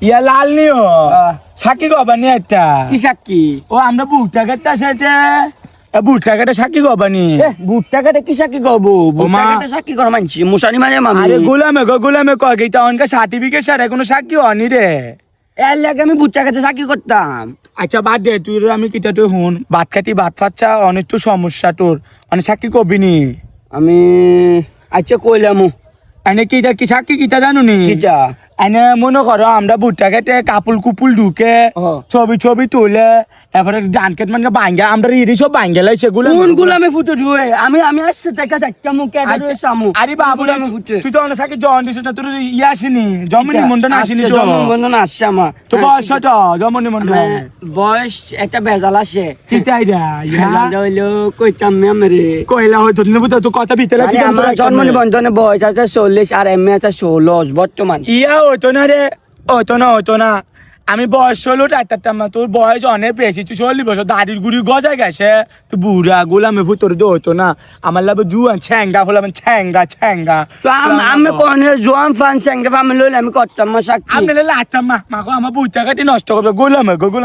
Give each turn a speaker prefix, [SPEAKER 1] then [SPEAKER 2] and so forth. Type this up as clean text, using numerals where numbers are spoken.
[SPEAKER 1] ইয়া লাল নিও সাক্ষী গবানি একটা
[SPEAKER 2] কি সাক্ষী?
[SPEAKER 1] ও আমরা ভুট্টা কাটটা সেটা ভুট্টা কাটা সাক্ষী গবানি
[SPEAKER 2] ভুট্টা কাটে কি সাক্ষী করবো? ভুট্টা কাটে সাক্ষী করা মানছি মুসানি মানে মামি।
[SPEAKER 1] আরে গোলামে কয়টা অনকা সার্টিফিকেট সার কোনো সাক্ষী হনি রে।
[SPEAKER 2] এর লাগে আমি ভুট্টা কাটে সাক্ষী করতাম।
[SPEAKER 1] আচ্ছা বাদ দে তুই আমি কিটা তুই হুন ভাত খাতি ভাত ফাচ্ছা অনেক তো সমস্যা তোর অনেক সাক্ষী কবি নি
[SPEAKER 2] আমি আচ্ছা কইলাম
[SPEAKER 1] এনে কিটা কি সাক্ষী কিটা জানো নি
[SPEAKER 2] কিটা
[SPEAKER 1] এনে মনে করো আমরা ভুট্টা খেতে কাপুল কুপুল ঢুকে ছবি তুলে এরপরে ধান খেত মানে ভাঙ্গা আমরা ইরি সব ভাঙ্গে লাই সেগুলো
[SPEAKER 2] কোন গুলামে ফুটো ধুয়ে আমি আসছে টাকা টাকা মুখে সামু।
[SPEAKER 1] আরে বাবু তুই তো অনেক সাক্ষী জন দিছিস না তোর ইয়ে আসেনি জন্ম নিমন্ত্রণ আসেনি তো
[SPEAKER 2] নিমন্ত্রণ আসছে আমার
[SPEAKER 1] তো বয়স তো জন্ম নিমন্ত্রণ
[SPEAKER 2] বয়স একটা ভেজাল আসে
[SPEAKER 1] কিটাই রা
[SPEAKER 2] ভেজালটা হইলো কইতাম মেরে
[SPEAKER 1] কইলা হয়তো তো কথা ভিতরে কি
[SPEAKER 2] আমার জন্ম নিবন্ধনে বয়স আছে 40 আর এমএ আছে 16 বর্তমান।
[SPEAKER 1] ইয়া হইতো না রে হইতো না আমি বয়স 16 টাইতাম তোর বয়স অনেক বেশি তুই 40 বছর দাদির গুড়ি গজায় গেছে তুই বুড়া গোলামে ভুতর দে হইতো না আমার লাভ জুয়ান ছ্যাংগা হলাম ছ্যাংগা
[SPEAKER 2] তো আমি কোন জোয়ান ফান স্যাংগা আমি লইলে আমি করতাম মা সাক্ষী
[SPEAKER 1] আপনি লাচ্চা মা মাকে আমার বুচ্চা কাটি নষ্ট করবে গোলামে গোলাম